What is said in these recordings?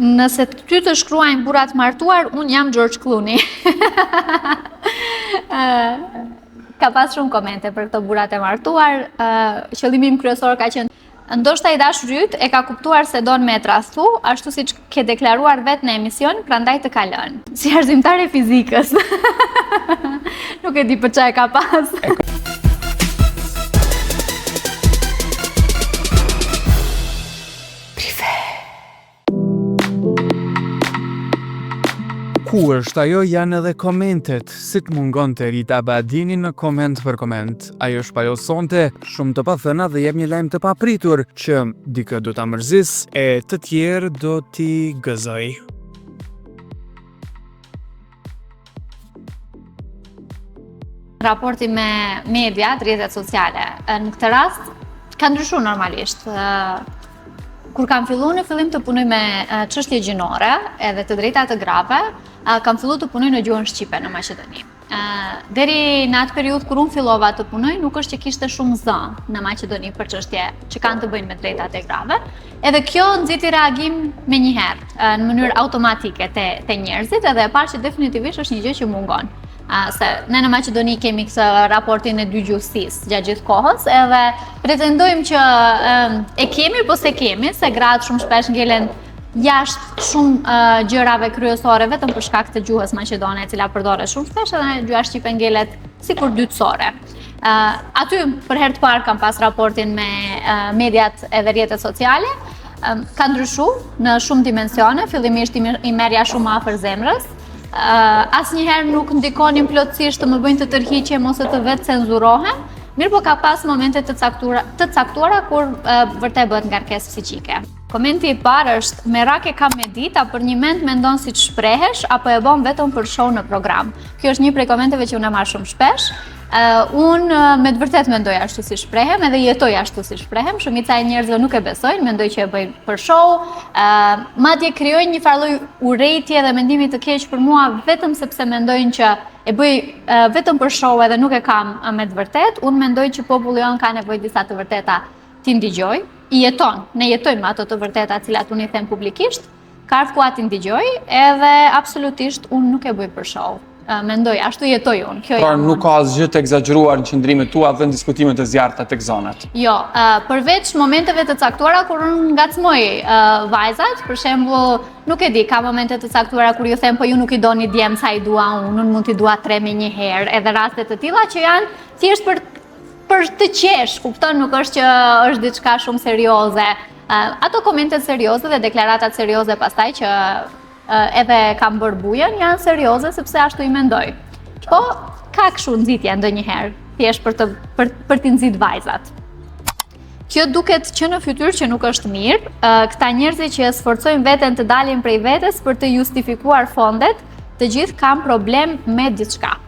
Nëse ty të shkruajnë burrat martuar, unë jam George Clooney. Ka pas shumë komente për këto burrat e martuar. Qëllimi im kryesor ka qenë ndoshta i dashuri yt e ka kuptuar se don me trastu, ashtu siç ke deklaruar vetë në emision, prandaj të ka lënë. Si arsimtare fizikës. Nuk e di për çfarë ka pas. Ku është ajo janë edhe komentet, si të mungon të Rita Badini në koment për koment. Ajo shpajosonte shumë të pathëna dhe jep një lajm të papritur që dikë do ta mërzis e të tjerë do t'i gëzoj. Raporti me mediat, rrjetet sociale, në këtë rast ka ndryshuar normalisht. Kur kam filluar në fillim të punoj me çështje gjinore edhe të drejta të grave, kam filluar të punoj në gjuhën shqipe në Maqedoni. Deri në atë periudhë kur unë fillova të punoj, nuk është që kishte shumë zë në Maqedoni për çështje që kanë të bëjnë me drejtat e grave. Edhe kjo nxiti reagim menjëherë në mënyrë automatike te njerëzit, edhe e parë që definitivisht është një gjë që mungon. Se ne në Maqedoni kemi këtë raportin e dy gjuhësisë gjatë gjithë kohës, edhe pretendojmë që e kemi, po se kemi, se gratë shumë shpesh ngelen jashtë shumë gjërave kryesore vetëm për shkak të gjuhës maqedone, e cila përdoret shumë shpesh, edhe gjuha shqipe ngelet sikur dytësore. Aty për herë të parë kam pas raportin me mediat edhe rrjetet sociale. Ka ndryshuar në shumë dimensione, fillimisht i merja shumë afër zemrës. Asnjëherë nuk ndikonin plotësisht të më bëjnë të tërhiqem ose të vetë cenzurohem, mirë po ka pas momente të caktuara kur vërtet bëhet ngarkesë psiqike. Komenti i parë është: merak e kam me dita, për një mend mendon si të shprehesh apo e bën vetëm për show në program. Kjo është një prej komenteve që unë e marr shumë shpesh. Unë me të vërtet mendoj ashtu si shprehem, edhe jetoj ashtu si shprehem. Shumica e njerëzve nuk e besojnë, mendoj që e bëj për show. Madje krijojnë një farë lloj urrejtje dhe mendimi të keq për mua vetëm sepse mendojnë që e bëj vetëm për show edhe nuk e kam me të vërtet. Unë mendoj që populli jon ka nevojë disa të vërteta ti ndigjoj. I jeton, ne jetojmë ato të vërteta cilat unë i them publikisht, ka ardhur ti ndigjoj, edhe absolutisht unë nuk e bëj për show. Mendoj, ashtu jetoj unë. Pra nuk ka asgjë të egzageruar në qëndrimet tua dhe në diskutimet e zjarrta tek zonat. Jo, përveç momenteve të caktuara kur unë ngacmoj vajzat, për shembull, nuk e di, ka momente të caktuara kur ju them po ju nuk i doni djem sa i dua unë mund t'i dua 3 me një herë, edhe raste të tilla që janë thjesht për të qesh, kupton, nuk është që është diçka shumë serioze. Ato komentet serioze dhe deklaratat serioze pastaj që edhe kam bërë bujën, janë serioze sepse ashtu i mendoj. Po, ka kështu nxitje ndonjëherë, thjesht për t'i nxit vajzat. Kjo duket që në fytyrë që nuk është mirë, këta njerëzit që sforcojnë veten të dalin prej vetes për të justifikuar fondet, të gjithë kanë problem me diçka.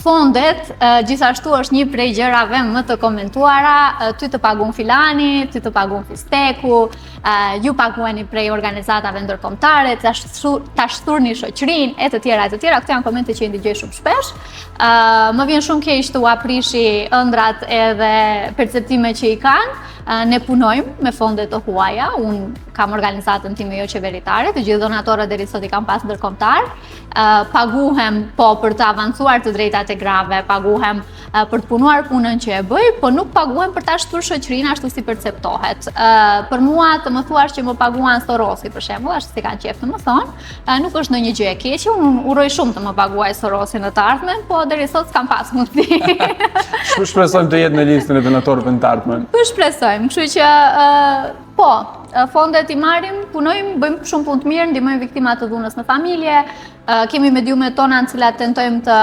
Fondet gjithashtu është një prej gjërave më të komentuara, ty të pagun filani, ty të pagun fisteku, ju paguani prej organizatave ndërkombëtare, ta shturni shoqërinë e të tjera. Këto janë komente që i ndigjoj shumë shpesh. Më vjen shumë keq të u aprishi ëndrat edhe perceptimet që i kanë. Ne punojmë me fonde të huaja, unë kam organizatën time jo qeveritare, të gjithë donatorët deri sot i kam pas ndërkombëtar. Paguhem po për të avancuar të drejtat e grave, paguhem për të punuar punën që e bëj, po nuk paguhem për ta shtuar shoqërinë ashtu si perceptohet. Për mua të më thuash që më paguan Sorosi për shembull, ashtu si kanë qejf të më thonë, nuk është ndonjë gjë e keqe, unë uroj shumë të më paguaj Sorosi në të ardhmen, po deri sot s'kam pas mundësi. Shpresojmë të jetë në listën e donatorëve në të ardhmen. Po shpresojmë, kështu që po, fondet i marrim, punojmë, bëjmë shumë punë të mirë, ndihmojmë viktimat të dhunës në familje, kemi mediumet tona në cilat tentojmë të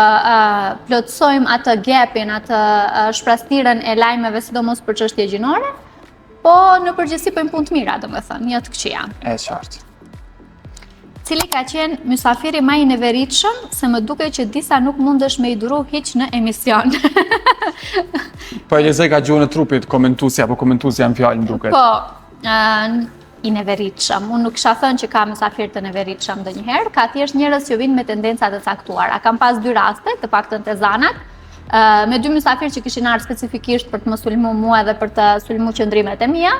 plotësojmë atë gapin, atë shprastiren e lajmeve, sidomos për çështje gjinore, po në përgjithësi bëjmë punë të mira, domethënë, jo të këqija. E qartë. Cili ka qenë mysafiri më i neveritshëm, se më duket që disa nuk mundesh me i duru hiç në emision. Po e lezoj ka gjuhën e trupit, komentuesja apo komentuesja në fjalë më duket. Po, i neveritshëm. Unë nuk kisha thënë që ka mysafir të neveritshëm ndonjëherë, ka thjesht njerëz që vinë me tendenca të caktuara. Kam pas 2 raste, të paktën te zanat, me 2 mysafir që kishin ardhur specifikisht për të më sulmu mua dhe për të sulmu qëndrimet e mia.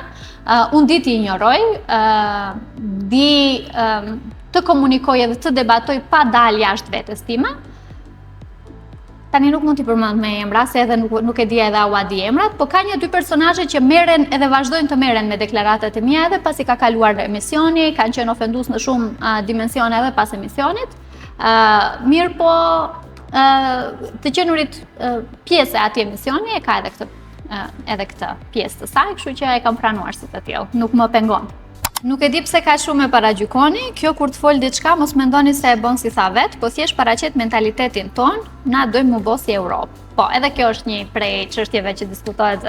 Unë di t'i ignoroj, di të komunikoj edhe të debatoj pa dalë jashtë vetes time. Tani nuk mund t'i përmend me emra, se edhe nuk e di edhe a di emrat, po ka 1-2 personazhe që merren edhe vazhdojnë të merren me deklaratat e mia edhe pasi ka kaluar emisioni, kanë qenë ofendues në shumë dimensione edhe pas emisionit. Mirë po, të qenurit pjesë e atij emisioni e ka edhe këtë pjesë të saj, kështu që e kam pranuar si të tillë, nuk më pengon. Nuk e di pse ka shumë e paragjykoni, kjo kur të fol diçka mos mendoni se e bën si tha vet, po thjesht paraqet mentalitetin ton, na dojmë mu bo si Europë. Po, edhe kjo është një prej çështjeve që diskutohet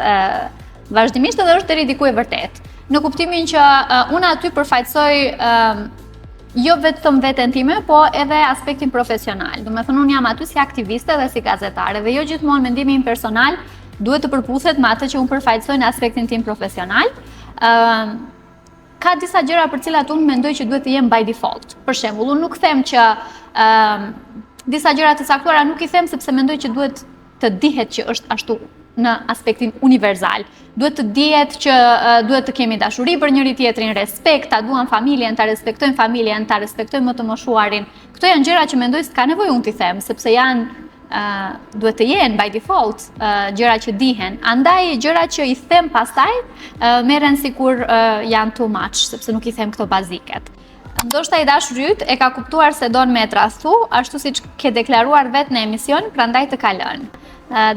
vazhdimisht edhe është deri diku e vërtet. Në kuptimin që unë aty përfaqësoj jo vetëm veten time, po edhe aspektin profesional. Do të thënë unë jam aty si aktiviste dhe si gazetare dhe jo gjithmonë mendimi im personal duhet të përputhet me atë që unë përfaqësoj në aspektin tim profesional. Ka disa gjëra për cilat unë mendoj që duhet të jem by default. Për shembull, unë nuk them që disa gjëra të caktuara nuk I them sepse mendoj që duhet të dihet që është ashtu në aspektin universal. Duhet të dihet që duhet të kemi dashuri për njëri tjetrin, respekt, ta duam familjen, ta respektojmë familjen, ta respektojmë më të moshuarin. Këto janë gjëra që mendoj se ka nevojë unë t'i them, sepse janë duhet të jenë by default gjëra që dihen. Andaj gjëra që I them pastaj merren sikur janë too much, sepse nuk I them këto baziket. Ndoshta I dashur yt e ka kuptuar se don me e tradhtu, ashtu siç ke deklaruar vetë në emision, prandaj të ka lënë.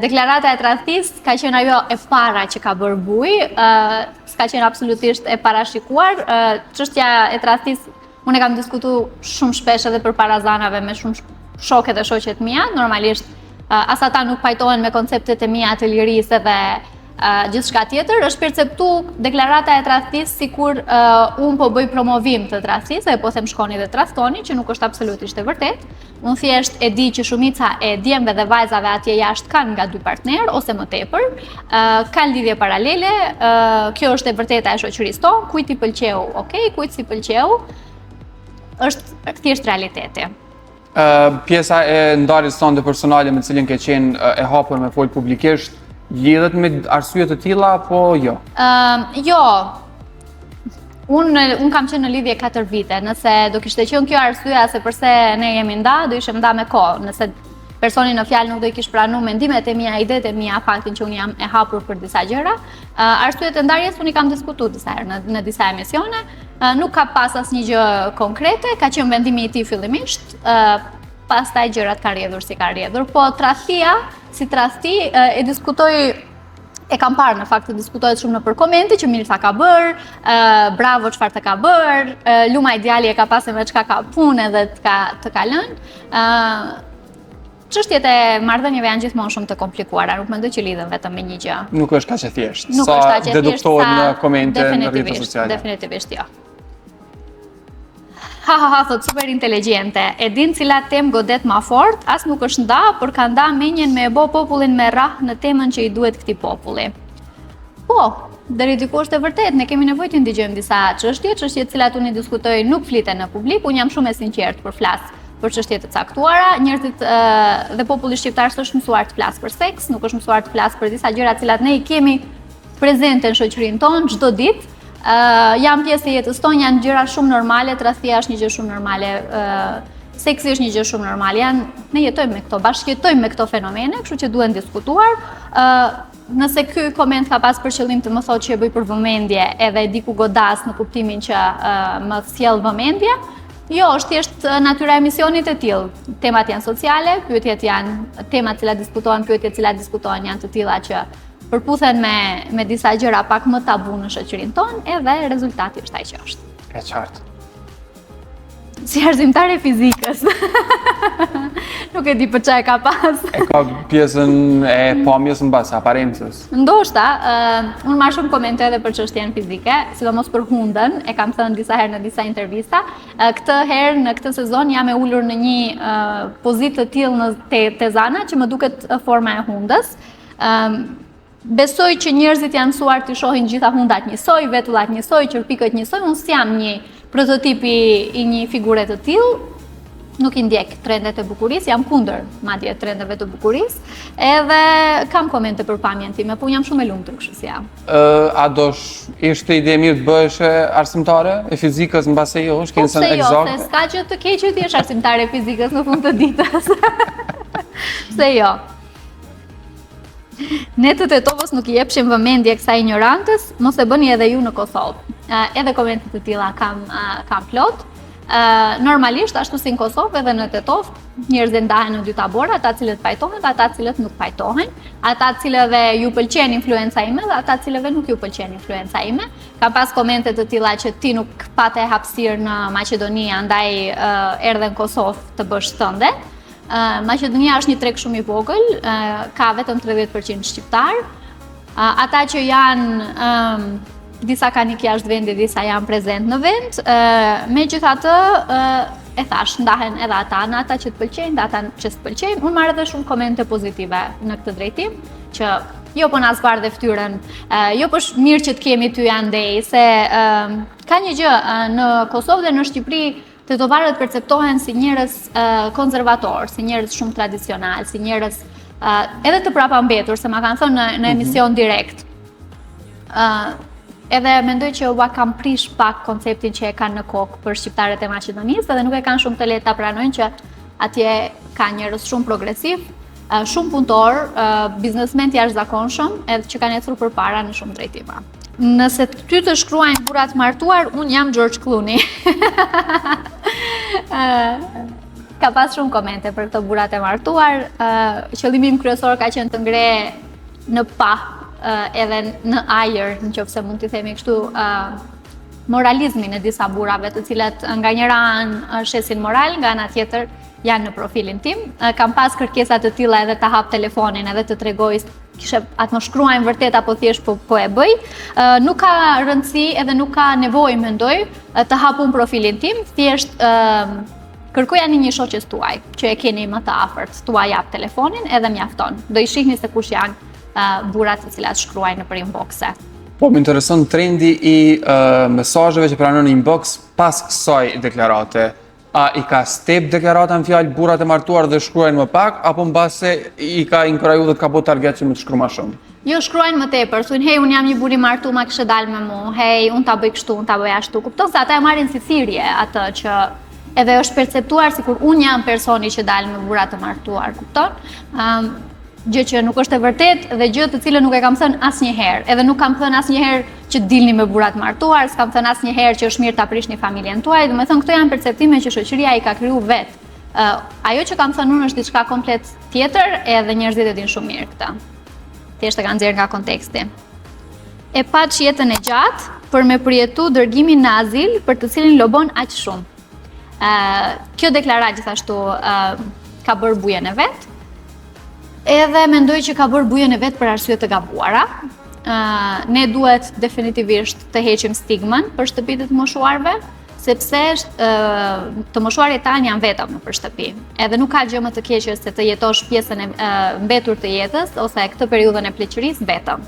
Deklarata e tradhtisë ka qenë ajo e para që ka bërë buj, s'ka qenë absolutisht e parashikuar. Çështja e tradhtisë unë e kam diskutuar shumë shpesh edhe përpara zanave me shumë shoqet e shoqet mia, normalisht as ata nuk pajtohen me konceptet e mia të lirisë dhe gjithçka tjetër, është perceptu deklarata e tradhtisë sikur unë po bëj promovim të tradhtisë, e po them shkoni dhe tradhtoni, që nuk është absolutisht e vërtet. Unë thjesht e di që shumica e djemve dhe vajzave atje jashtë kanë nga 2 partner ose më tepër, kanë lidhje paralele, kjo është e vërteta e shoqërisë tonë, kujt I pëlqeu, okay, kujt si pëlqeu, është thjesht realiteti. Pjesa e ndarjes sonde personale me cilën ke qenë e hapur me fol publikisht, lidhet me arsye të tilla apo jo? Jo. Unë kam qenë në lidhje 4 vite. Nëse do kishte qenë kjo arsyeja se përse ne jemi nda, do ishim nda me kohë. Nëse personi në fjalë nuk do I kish pranuar mendimet e mia, idetë e mia, faktin që unë jam e hapur për disa gjëra, arsyet e ndarjes unë I kam diskutuar disa herë në disa emisione. Nuk ka pas asnjë gjë konkrete, ka qenë vendimi I tij fillimisht, pastaj gjërat kanë rrjedhur si kanë rrjedhur, po tradhtia, si tradhti e diskutoj, e kam parë në fakt të diskutohet shumë nëpër komente që mirë sa ka bër, bravo çfarë të ka bër, luma ideali e ka pasur me çka ka punë edhe të ka lënë. Çështjet e marrëdhënieve janë gjithmonë shumë të komplikuara, nuk mendoj që lidhen vetëm me një gjë. Nuk është kaq e thjeshtë. Nuk është kaq e thjeshtë. Deduktohet në komente në rrjetet sociale. Definitivisht jo. Ha, thot super inteligjente. E din cilat temë godet ma fort, as nuk është nda, por ka nda menjen me e bo popullin me rrah në temën që I duhet këtij populli. Po, deri diku është e vërtet, ne kemi nevojë të ndigjojmë disa çështje të cilat unë I diskutoj nuk fliten në publik, unë jam shumë e sinqertë për flas për çështje të caktuara. Njerëzit dhe populli shqiptar s'është mësuar të flas për seks, nuk është mësuar të flas për disa gjëra të cilat ne I kemi prezente në shoqërinë tonë çdo ditë. Janë pjesë e jetës tonë, janë gjëra shumë normale, tradhtia është një gjë shumë normale, seksi është një gjë shumë normale. Ne jetojmë me këto, bashkëjetojmë me këto fenomene, kështu që duhen diskutuar. Nëse ky koment ka pas për qëllim të më thotë që e bëj për vëmendje edhe e di ku godas në kuptimin që më sjell vëmendje, jo, është thjesht natyra e emisionit e tillë. Temat janë sociale, pyetjet janë temat cilat diskutohen, pyetjet cilat diskutohen janë të tilla që përputhen me disa gjëra pak më tabu në shoqërinë tonë, edhe rezultati është ai që është. E qartë. Si arsimtare fizikës. Nuk e di për çfarë ka pas. E ka pjesën e pamjes mbas aparencës. Ndoshta, unë marr shumë komente edhe për çështjen fizike, sidomos për hundën, e kam thënë disa herë në disa intervista. Këtë herë në këtë sezon jam e ulur në një pozitë të tillë në Tezana që më duket forma e hundës. Besoj që njerëzit janë mësuar të shohin gjitha hundat njësoj, vetullat njësoj, qërpikët njësoj, unë s'jam një prototip I një figure të tillë. nuk i ndjek trendet e bukurisë, jam kundër madje trendeve të bukurisë, edhe kam komente për pamjen time, po jam shumë e lumtur kështu si jam. A ishte ide mirë të bëhesh arsimtare e fizikës mbase jo, shkencën eksakte? Po eksakte? se s'ka gjë të keq që ti jesh arsimtare e fizikës në fund të ditës. Pse jo? Ne të Tetovës nuk i jepshim vëmendje kësaj ignorantës, mos e bëni edhe ju në Kosovë. Edhe komente të tilla kam plot. Normalisht, ashtu si në Kosovë edhe në Tetovë, njerëzit ndahen në dy tabora, ata cilët pajtohen dhe ata cilët nuk pajtohen, ata cilëve ju pëlqen influenca ime dhe ata cilëve nuk ju pëlqen influenca ime. Kam pas komente të tilla që ti nuk pate hapësirë në Maqedoni, andaj erdhe në Kosovë të bësh tënde. Maqedonia është një treg shumë i vogël, ka vetëm 30% shqiptar. Ata që janë disa kanë ikë jashtë vendit, disa janë prezent në vend. Megjithatë, e thash, ndahen edhe ata, në ata që të pëlqejnë, dhe ata që s'të pëlqejnë. Unë marrë edhe shumë komente pozitive në këtë drejtim, që jo po na zbardhe fytyrën, jo po mirë që të kemi ty andej, se ka një gjë në Kosovë dhe në Shqipëri, tetovarët perceptohen si njerëz konservator, si njerëz shumë tradicional, si njerëz edhe të prapambetur, se ma kanë thënë në emision direkt. Edhe mendoj që ua kam prish pak konceptin që e kanë në kokë për shqiptarët e Maqedonisë, edhe nuk e kanë shumë të lehtë ta pranojnë që atje ka njerëz shumë progresiv, shumë punëtor, biznesmen të jashtëzakonshëm, edhe që kanë ecur përpara në shumë drejtima. Nëse ty të shkruajnë burrat martuar, unë jam George Clooney. Ka pas shumë komente për këto burrat e martuar. Qëllimi im kryesor ka qenë të ngre në pa edhe në ajër, nëse mund t'i themi kështu, moralizmin e disa burrave, të cilat nga njëra anë shesin moral, nga ana tjetër janë në profilin tim. Kam pas kërkesa të tilla edhe ta hap telefonin edhe të tregoj kishe atë më shkruajnë vërtet apo thjesht po e bëj. Nuk ka rëndësi edhe nuk ka nevojë, mendoj, të hapun profilin tim, thjesht kërkoja një shoqes tuaj, që e keni më të afërt, tuaj jap telefonin edhe mjafton. Do i shihni se kush janë burrat të cilat shkruajnë nëpër inboxe. Po, më intereson trendi i mesazheve që pranojnë në inbox pas kësaj deklarate. A i ka step deklarata në fjalë burrat e martuar dhe shkruajnë më pak, apo mbase i ka inkuraju dhe ka bo target që më të shkru ma shumë? Jo, shkruajnë më tepër, thuajnë hej, unë jam një buri martu, ma kështë dalë me mu, hej, unë ta bëj kështu, unë ta bëj ashtu. Kupton se ata e marrin si thirrje atë që edhe është perceptuar sikur unë jam personi që dalë me burra të martuar, kupton? Gjë që nuk është e vërtet dhe gjë të cilën nuk e kam thënë asnjëherë. Edhe nuk kam thënë asnjëherë që dilni me burra të martuar, s'kam thënë asnjëherë që është mirë ta prishni familjen tuaj, domethënë këto janë perceptime që shoqëria i ka kriju vet. Ajo që kam thënë unë është diçka komplet tjetër, edhe njerëzit e dinë shumë mirë këtë. Thjesht e kanë nxjerrë nga konteksti. E paç jetën e gjatë për me përjetu dërgimin në azil për të cilin lobon aq shumë. Kjo deklaratë gjithashtu ka bërë bujën e vet. Edhe mendoj që ka bërë bujën e vet për arsye të gabuara. Ne duhet definitivisht të heqim stigmën për shtëpitë të moshuarve, sepse të moshuarit tanë janë vetëm nëpër shtëpi. Edhe nuk ka gjë më të keqe se të jetosh pjesën e mbetur të jetës ose këtë periudhën e pleqërisë vetëm.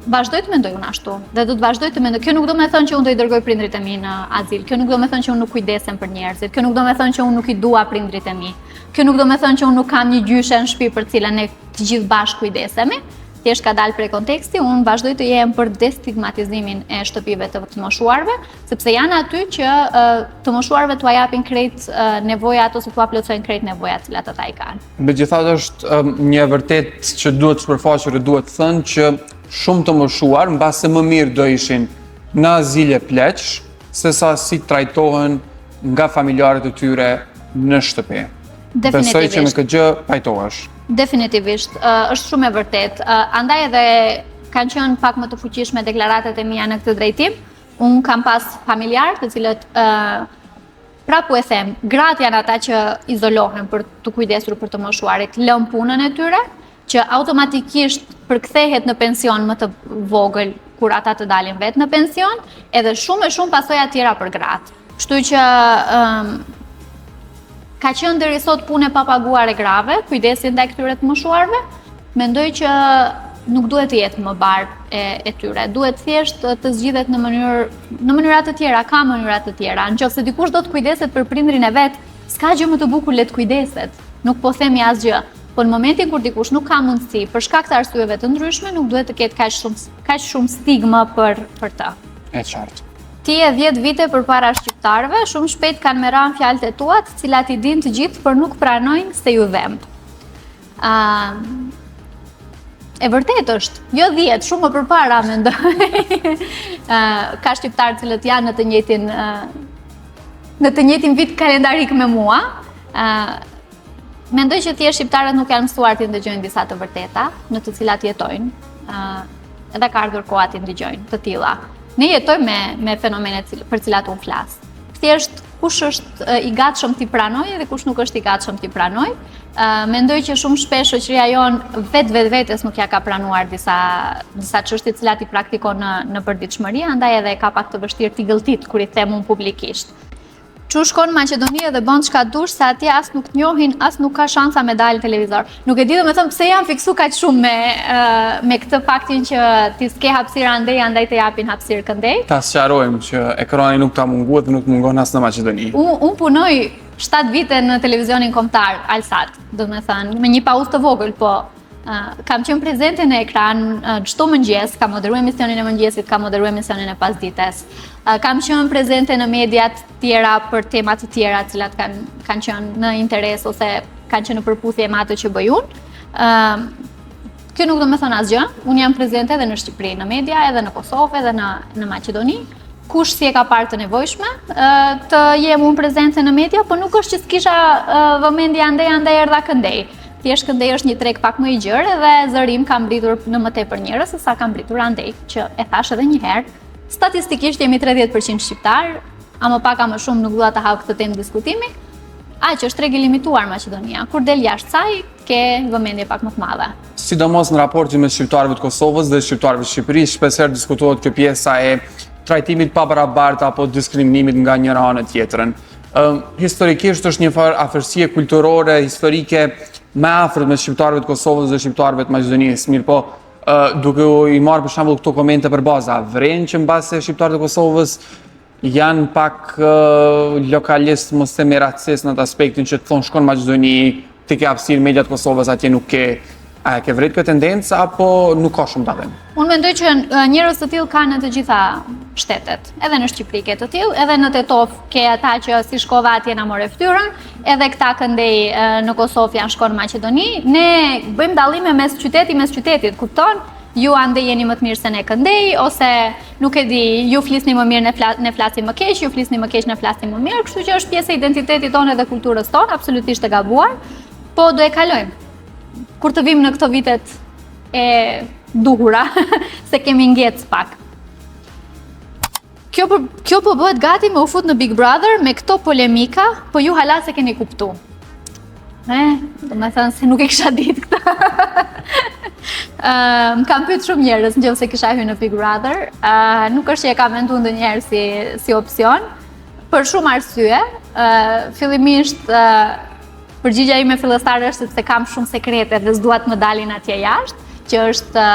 Vazhdoj të mendoj unë ashtu dhe do të vazhdoj të mendoj. Kjo nuk do me thënë që unë do i dërgoj prindrit e mi në azil. Kjo nuk do me thënë që unë nuk kujdesem për njerëzit. Kjo nuk do me thënë që unë nuk i dua prindrit e mi. Kjo nuk do me thënë që unë nuk kam një gjyshe në shtëpi për cilën ne të gjithë bashkë kujdesemi. Thjesht ka dalë prej konteksti, unë vazhdoj të jem për destigmatizimin e shtëpive të moshuarve, sepse janë aty që të moshuarve t'ua japin krejt nevojat ose t'ua plotësojnë krejt nevojat cilat ata i kanë. Megjithatë është një vërtet që duhet shpërfaqur dhe duhet thënë që shumë të moshuar mbase më mirë do ishin në azile pleq, sesa si trajtohen nga familjarët e tyre në shtëpi. Besoj që në këtë gjë pajtohesh. Definitivisht, është shumë e vërtet. Andaj edhe kanë qenë pak më të fuqishme deklaratat e mia në këtë drejtim. Unë kam pas familjarë të cilët prapu e them, gratë janë ata që izolohen për të kujdesur për të moshuarit, lën punën e tyre, që automatikisht përkthehet në pension më të vogël kur ata të dalin vetë në pension, edhe shumë e shumë pasoja tjera për gratë. Kështu që ka qenë deri sot punë e papaguar e grave, kujdesi ndaj këtyre të moshuarve. Mendoj që nuk duhet të jetë më bar e tyre. Duhet thjesht të zgjidhet në mënyra të tjera, ka mënyra të tjera. Nëse dikush do të kujdeset për prindrin e vet, s'ka gjë më të bukur le të kujdeset. Nuk po themi asgjë. Po në momentin kur dikush nuk ka mundësi për shkak të arsyeve të ndryshme, nuk duhet të ketë kaq shumë stigma për të. E qartë. Ti e 10 vite përpara shqiptarëve, shumë shpejt kanë me radhë fjalët e tua, të cilat I dinë të gjithë, por nuk pranojnë se ju dhemb. E vërtet është, jo 10, shumë më përpara mendoj. Ka shqiptarë cilët janë në të njëjtin vit kalendarik me mua. Mendoj që thjesht shqiptarët nuk janë mësuar të ndëgjojnë disa të vërteta në të cilat jetojnë. Edhe ka ardhur koha të ndëgjojnë të tilla. Ne jetojmë me fenomenet për cilat unë flas. Thjesht kush është I gatshëm t'i pranojë dhe kush nuk është I gatshëm t'i pranojë. Mendoj që shumë shpesh shoqëria jonë vetes nuk ja ka pranuar disa çështje të cilat I praktikon në përditshmëri, andaj edhe ka pak të vështirë t'i gëlltit kur I them unë publikisht. Çu shkon në Maqedoni dhe bën çka dush se atje as nuk njohin, as nuk ka shansa me dalë në televizor. Nuk e di domethënë pse janë fiksu kaq shumë me këtë faktin që ti s'ke hapësirë andej të japin hapësirë këndej. Ta sqarojmë që ekrani nuk ta munguat dhe nuk mungon as në Maqedoni. Unë punoj 7 vite në televizionin kombëtar Alsat, domethënë me një pauzë të vogël, po kam qenë prezente në ekran çdo mëngjes, kam moderuar emisionin e mëngjesit, kam moderuar emisionin e pasdites. Kam qenë prezente në mediat tjera për tema të tjera të cilat kanë qenë në interes ose kanë qenë në përputhje me ato që bëj unë. Kjo nuk do të thonë asgjë. Unë jam prezente edhe në Shqipëri në media, edhe në Kosovë, edhe në Maqedoni. Kush si e ka parë të nevojshme të jem unë prezente në media, por nuk është që s'kisha vëmendje andej erdha këndej. Thjesht këndej është një treg pak më I gjerë dhe zërim ka mbritur në më tepër njerëz se sa ka mbritur andej, që e thash edhe një herë. Statistikisht jemi 30% shqiptar, a më pak a më shumë nuk dua ta hap këtë temë diskutimi. Që është treg I limituar Maqedonia. Kur del jashtë saj, ke vëmendje pak më të madhe. Sidomos në raportin me shqiptarëve të Kosovës dhe shqiptarëve të Shqipërisë, shpesher diskutohet kjo pjesa e trajtimit pa barabartë apo diskriminimit nga njëra anë tjetrën. Historikisht është një farë afërsie kulturore, historike me afërt me shqiptarëve të Kosovës dhe shqiptarëve të Maqedonisë. Mirë po, duke I marrë për shembull këto komente për baza, vren që mbase shqiptarët e Kosovës janë pak lokalist, mos themi racist në atë aspektin që të thonë shkon në Maqedoni, ti ke hapësirë mediat të Kosovës, atje nuk ke. A ke vret këtë tendencë apo nuk ka shumë dallim? Unë mendoj që njerëz të tillë kanë në të gjitha shtetet. Edhe në Shqipëri ke të tillë, edhe në Tetov ke ata që si shkova atje na morë fytyrën, edhe këta këndej në Kosovë janë shkonë në Maqedoni. Ne bëjmë dallime mes qytetit, kupton? Ju andej jeni më të mirë se ne këndej, ose nuk e di, ju flisni më mirë, ne flasim më keq, ju flisni më keq, ne flasim më mirë, kështu që është pjesë e identitetit tonë dhe kulturës tonë, absolutisht e gabuar, po do e kalojmë. Kur të vim në këto vitet e duhura, se kemi ngec pak. Kjo po bëhet gati me u fut në Big Brother me këto polemika, po ju hala se keni kuptu. Do me thënë se nuk e kisha ditë këta. Më kam pyet shumë njerëz nëse kisha hyrë në Big Brother. Nuk është që e kam menduar ndonjëherë si opsion, për shumë arsye. Fillimisht përgjigjja ime fillestare është se kam shumë sekrete dhe s'dua të më dalin atje jashtë, që është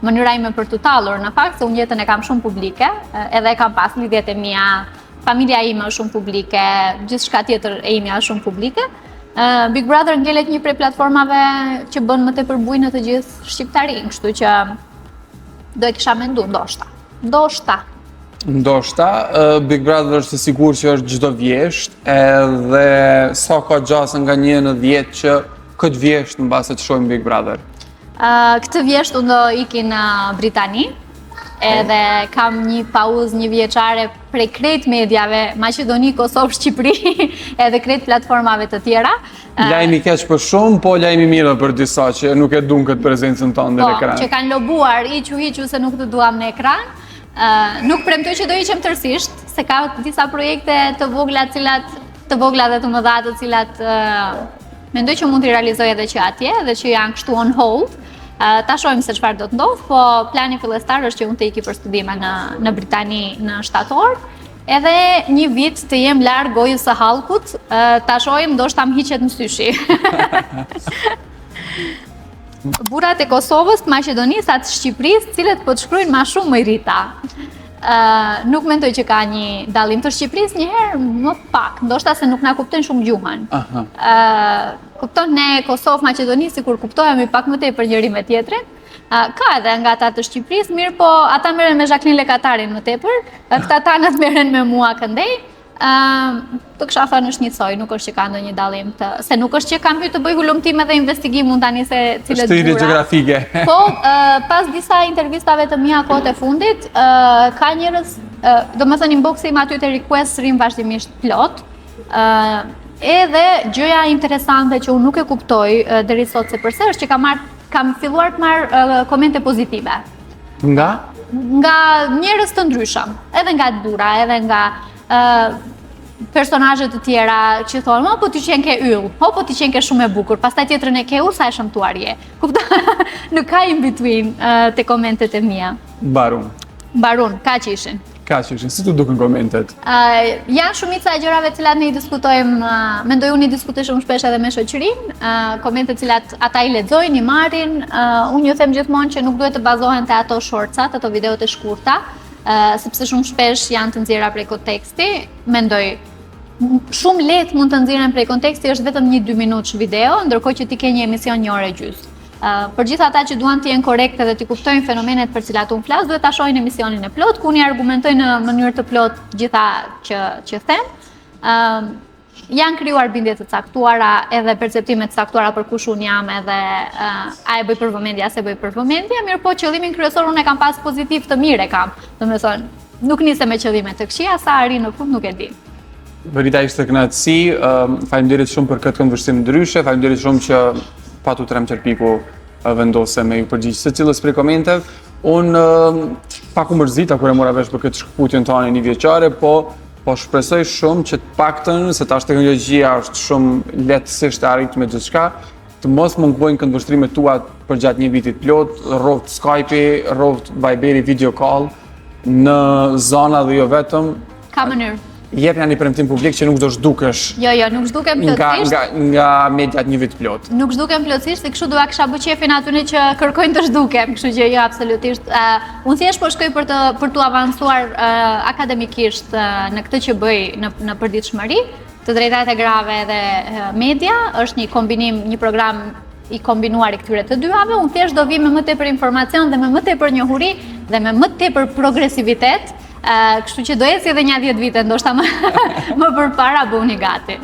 mënyra ime për t'u tallur në fakt se unë jetën e kam shumë publike, edhe e kam pas lidhjet e mia, familja ime është shumë publike, gjithçka tjetër e imja është shumë publike. Big Brother ngjelet një prej platformave që bën më tepër bujë në të gjithë shqiptarinë, kështu që do e kisha menduar Ndoshta, Big Brother është sigur që është çdo vjesht, edhe sa ka gjasë nga 1 në 10 që këtë vjesht në base të shohim Big Brother. Këtë vjesht unë do iki në Britani, edhe kam një pauzë një vjeçare prej krejt mediave, Maqedoni, Kosovë, Shqipëri, edhe krejt platformave të tjera. Lajmi keq për shumë, po lajmi mirë për disa që nuk e duan këtë prezencën tonë në ekran. Po, që kanë lobuar, hiqu se nuk të duam në ekran. Nuk premtoj që do hiqem tërësisht, se ka disa projekte të vogla dhe të mëdha të cilat mendoj që mund t'i realizoj edhe që atje dhe që janë kështu on hold. Ta shohim se çfarë do të ndodh, po plani fillestar është që unë të iki për studime në Britani në shtator, edhe një vit të jem larg gojës së hallkut, ta shohim ndoshta më hiqet në syshi. Burrat e Kosovës, të Maqedonisë, atë Shqipërisë, cilët po të shkruajnë më shumë më Rita. Nuk mendoj që ka një dallim të Shqipërisë njëherë më pak, ndoshta se nuk na kuptojnë shumë gjuhën. Kupton ne Kosovë, Maqedoni, sikur kuptohemi pak më tepër njëri me tjetrin. Ka edhe nga ata të Shqipërisë, mirë po ata merren me Jacqueline Lekatarin më tepër, këta tanët merren me mua këndej. Të kisha thënë është njësoj, nuk është që ka ndonjë dallim se nuk është që kam hyrë të bëj hulumtim edhe investigim unë tani se cilët Shtrirje gjeografike. Po, pas disa intervistave të mia kohët e fundit, ka njerëz, domethënë inboxi im aty te request rrim vazhdimisht plot. Edhe gjëja interesante që unë nuk e kuptoj deri sot se pse është që kam filluar të marr komente pozitive. Nga njerëz të ndryshëm, edhe nga burra, edhe nga personazhe të tjera që thonë, po ti qenë ke yll, po ti qenë ke shumë e bukur, pastaj tjetrën e ke sa e shëmtuar je. Kupton? Nuk ka in between te komentet e mia. Mbarun, kaq ishin. Si të duken komentet? Janë shumica e gjërave të cilat ne i diskutojmë, mendoj unë i diskutoj shumë shpesh edhe me shoqërinë, komentet të cilat ata i lexojnë, i marrin, unë ju them gjithmonë që nuk duhet të bazohen te ato shortcat, ato videot e shkurta, sepse shumë shpesh janë të nxjerra prej konteksti, mendoj shumë lehtë mund të nxjerren prej konteksti, është vetëm 1-2 minutë video, ndërkohë që ti ke një emision 1 orë e gjys. Për gjithë ata që duan të jenë korrekte dhe të kuptojnë fenomenet për cilat unë flas, duhet ta shohin emisionin e plot, ku unë argumentoj në mënyrë të plot gjitha që them. Janë krijuar bindje të caktuara edhe perceptime të caktuara për kush unë jam edhe a e bëj për vëmendje, as e bëj për vëmendje, mirë po qëllimin kryesor unë e kam pas pozitiv të mirë e kam. Domethënë, nuk nisem me qëllime të këqija, sa arri në fund nuk e di. Rita, ishte kënaqësi, faleminderit shumë për këtë këndvështrim ndryshe, faleminderit shumë që patu Trem Qerpiku vendose me ju përgjigj secilës prej komenteve. Unë pak u mërzita kur e mora vesh për këtë shkëputjen tonë 1 vjeçare, po shpresoj shumë që të paktën, se tash teknologjia është shumë lehtësisht e arritshme gjithçka, të mos mungojnë këndvështrimet tua për gjatë 1 vitit plot, rroft Skype-i, rroft Viberi video call në zona dhe jo vetëm. Ka mënyrë. Jep një premtim publik që nuk do zhdukesh. Jo, nuk zhdukem plotësisht. Nga mediat 1 vit plot. Nuk zhdukem plotësisht, se kështu doja kisha bë qefin atyre që kërkojnë të zhdukem, kështu që jo absolutisht. Unë thjesht po shkoj për të avancuar akademikisht në këtë që bëj në përditshmëri, të drejtat e grave dhe media, është një kombinim, një program i kombinuar i këtyre të dyave. Unë thjesht do vi me më tepër informacion dhe me më tepër njohuri dhe me më tepër progresivitet. Kështu që do eci edhe një 10 vite, ndoshta më përpara bëhuni gati.